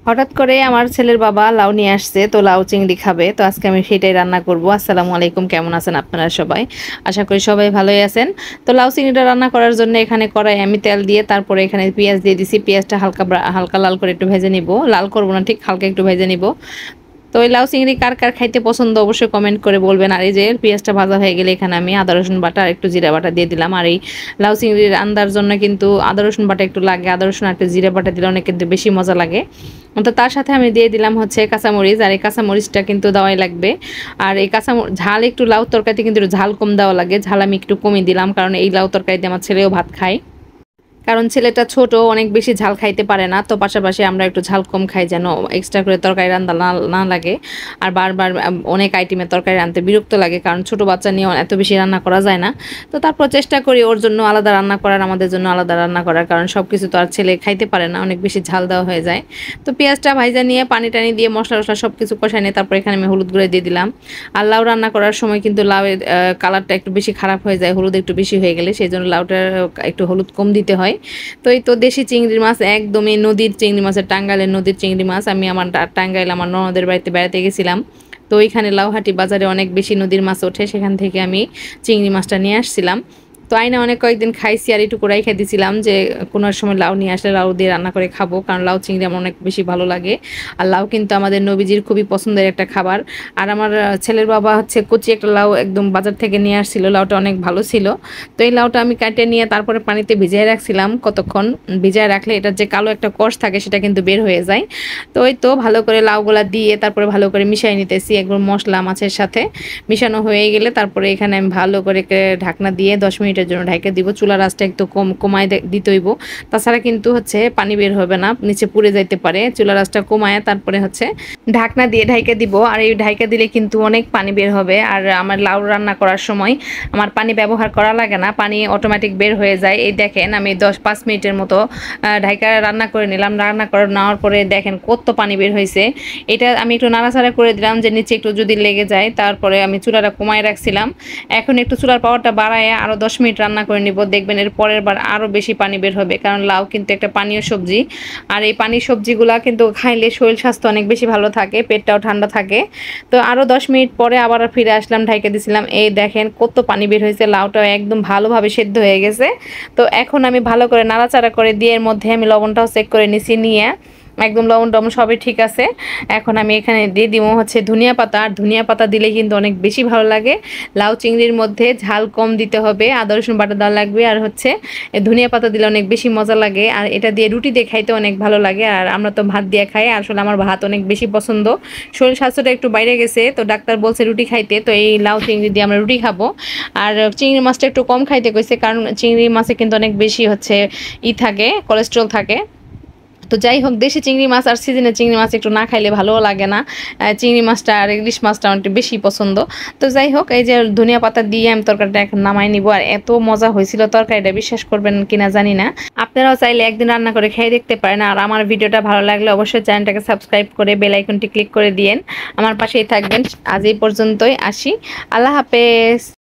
হঠাৎ করে আমার ছেলের বাবা লাউ নিয়ে আসছে, তো লাউ চিংড়ি খাবে। তো আজকে আমি সেটাই রান্না করব। আসসালামু আলাইকুম, কেমন আছেন আপনারা সবাই? আশা করি সবাই ভালোই আছেন। তো লাউ চিংড়িটা রান্না করার জন্য এখানে কড়াই আমি তেল দিয়ে তারপরে এখানে পেঁয়াজ দিয়ে দিছি। পেঁয়াজটা হালকা হালকা লাল করে একটু ভেজে নিব, লাল করব না, ঠিক হালকা একটু ভেজে নিব। তো এই লাউ চিংড়ি কার কার খাইতে পছন্দ অবশ্যই কমেন্ট করে বলবেন। আর এই যে পেঁয়াজটা ভাজা হয়ে গেলে এখানে আমি আদা রসুন বাটা আর একটু জিরা বাটা দিয়ে দিলাম। আর এই লাউ চিংড়ি রান্নার জন্য কিন্তু আদা রসুন বাটা একটু লাগে, আদা রসুন আর একটু জিরা বাটা দিলে অনেক কিন্তু বেশি মজা লাগে। তো তার সাথে আমি দিয়ে দিলাম হচ্ছে কাঁচামরিচ, আর এই কাঁচামরিচটা কিন্তু দেওয়াই লাগবে। আর এই ঝাল একটু লাউ তরকারিতে কিন্তু ঝাল কম দেওয়া লাগে, ঝাল আমি একটু কমিয়ে দিলাম, কারণ এই লাউ তরকারিতে আমার ছেলেও ভাত খায়। কারণ ছেলেটা ছোট, অনেক বেশি ঝাল খাইতে পারে না, তো পাশাপাশি আমরা একটু ঝাল কম খাই যেন এক্সট্রা করে তরকারি রান্না না লাগে। আর বারবার অনেক আইটেমের তরকারি রাঁধতে বিরক্ত লাগে, কারণ ছোট বাচ্চা নিয়ে এত বেশি রান্না করা যায় না। তো তারপর চেষ্টা করি ওর জন্য আলাদা রান্না করার, আমাদের জন্য আলাদা রান্না করার, কারণ সব কিছু তো আর ছেলে খাইতে পারে না, অনেক বেশি ঝাল দেওয়া হয়ে যায়। তো পেঁয়াজটা ভাইজা নিয়ে পানি টানি দিয়ে মশলা টশলা সব কিছু কষাই নিয়ে তারপর এখানে আমি হলুদ গুঁড়ো দিয়ে দিলাম। আর লাউ রান্না করার সময় কিন্তু লাউয়ের কালারটা একটু বেশি খারাপ হয়ে যায় হলুদ একটু বেশি হয়ে গেলে, সেই জন্য লাউটা একটু হলুদ কম দিতে হয়। তো এই তো দেশি চিংড়ি মাছ, একদমই নদীর চিংড়ি মাছের, টাঙ্গাইলের নদীর চিংড়ি মাছ। আমি আমার টাঙ্গাইল আমার ননদের বাড়িতে বেড়াতে গেছিলাম, তো ওইখানে লাউহাটি বাজারে অনেক বেশি নদীর মাছ ওঠে, সেখান থেকে আমি চিংড়ি মাছটা নিয়ে আসছিলাম। তো আইনা অনেক কয়েকদিন খাইছি, আর একটু কড়াই খেয়ে দিয়েছিলাম যে কোনো সময় লাউ নিয়ে আসলে লাউ দিয়ে রান্না করে খাবো, কারণ লাউ চিংড়ি আমার অনেক বেশি ভালো লাগে। আর লাউ কিন্তু আমাদের নবীজির খুবই পছন্দের একটা খাবার। আর আমার ছেলের বাবা হচ্ছে কচি একটা লাউ একদম বাজার থেকে নিয়ে আসছিল, লাউটা অনেক ভালো ছিল। তো এই লাউটা আমি কাটে নিয়ে তারপরে পানিতে ভিজিয়ে রাখছিলাম কতক্ষণ। ভিজিয়ে রাখলে এটার যে কালো একটা কষ থাকে সেটা কিন্তু বের হয়ে যায়। তো ওই তো ভালো করে লাউগুলা দিয়ে তারপরে ভালো করে মিশিয়ে নিতেছি একদম মশলা মাছের সাথে। মিশানো হয়ে গেলে তারপরে এখানে আমি ভালো করে ঢাকনা দিয়ে 10 মিনিটের জন্য ঢেকে দিব। চুলার আঁচটা একটু কমায় দিতে হইব, তাছাড়া কিন্তু হচ্ছে পানি বের হবে না, নিচে পুড়ে যাইতে পারে। চুলার আঁচটা কমায় তারপরে হচ্ছে ঢাকনা দিয়ে ঢেকে দিব। আর এই ঢাকা দিলে কিন্তু অনেক পানি বের হবে। আর আমার লাউ রান্না করার সময় আমার পানি ব্যবহার করা লাগে না, পানি অটোমেটিক বের হয়ে যায়। এই দেখেন আমি 10-5 মিনিটের মতো ঢাকা রান্না করে নিলাম। রান্না করে নেওয়ার পরে দেখেন কত পানি বের হয়েছে। এটা আমি একটু নাড়াচাড়া করে দিলাম যে নিচে একটু যদি লেগে যায়। তারপরে আমি চুলাটা কমায় রাখছিলাম, এখন একটু চুলার পাওয়ারটা বাড়ায় আরও 10 মিনিট রান্না করে নিব। দেখবেন এর পরের বার আরও বেশি পানি বের হবে, কারণ লাউ কিন্তু একটা পানীয় সবজি। আর এই পানির সবজিগুলা কিন্তু খাইলে শরীর স্বাস্থ্য অনেক বেশি ভালো থাকে, পেটটাও ঠান্ডা থাকে। তো আরও 10 মিনিট পরে আবার ফিরে আসলাম, ঢাইকে দিছিলাম। এই দেখেন কত পানি বের হয়েছে, লাউটাও একদম ভালোভাবে সেদ্ধ হয়ে গেছে। তো এখন আমি ভালো করে নাড়াচাড়া করে দিয়ে এর মধ্যে আমি লবণটাও চেক করে নিছি, নিয়ে একদম লবণ টবণ সবই ঠিক আছে। এখন আমি এখানে দিয়ে দিব হচ্ছে ধনিয়া পাতা, আর ধনিয়া পাতা দিলে কিন্তু অনেক বেশি ভালো লাগে। লাউ চিংড়ির মধ্যে ঝাল কম দিতে হবে, আদা রসুন বাটা দেওয়া লাগবে, আর হচ্ছে ধনিয়া পাতা দিলে অনেক বেশি মজা লাগে। আর এটা দিয়ে রুটি দিয়ে খাইতে অনেক ভালো লাগে, আর আমরা তো ভাত দিয়ে খাই, আসলে আমার ভাত অনেক বেশি পছন্দ। শরীর স্বাস্থ্যটা একটু বাইরে গেছে, তো ডাক্তার বলছে রুটি খাইতে, তো এই লাউ চিংড়ি দিয়ে আমরা রুটি খাবো। আর চিংড়ি মাছটা একটু কম খাইতে কইছে, কারণ চিংড়ি মাছে কিন্তু অনেক বেশি হচ্ছে থাকে, কোলেস্ট্রল থাকে। তো যাই হোক, দেশি চিংড়ি মাছ আর সিজনের চিংড়ি মাছ একটু না খাইলে ভালোও লাগে না। চিংড়ি মাছটা আর ইলিশ মাছটা অনেক বেশি পছন্দ। তো যাই হোক, এই যে ধনিয়া পাতা দিয়ে আমি তরকারিটা এখন নামাই নিব। আর এত মজা হয়েছিল তরকারিটা, বিশ্বাস করবেন কিনা জানি না। আপনারাও চাইলে একদিন রান্না করে খেয়ে দেখতে পারেন। আর আমার ভিডিওটা ভালো লাগলে অবশ্যই চ্যানেলটাকে সাবস্ক্রাইব করে বেল আইকনটি ক্লিক করে দিয়েন, আমার পাশেই থাকবেন। আজ এই পর্যন্তই, আসি, আল্লাহ হাফেজ।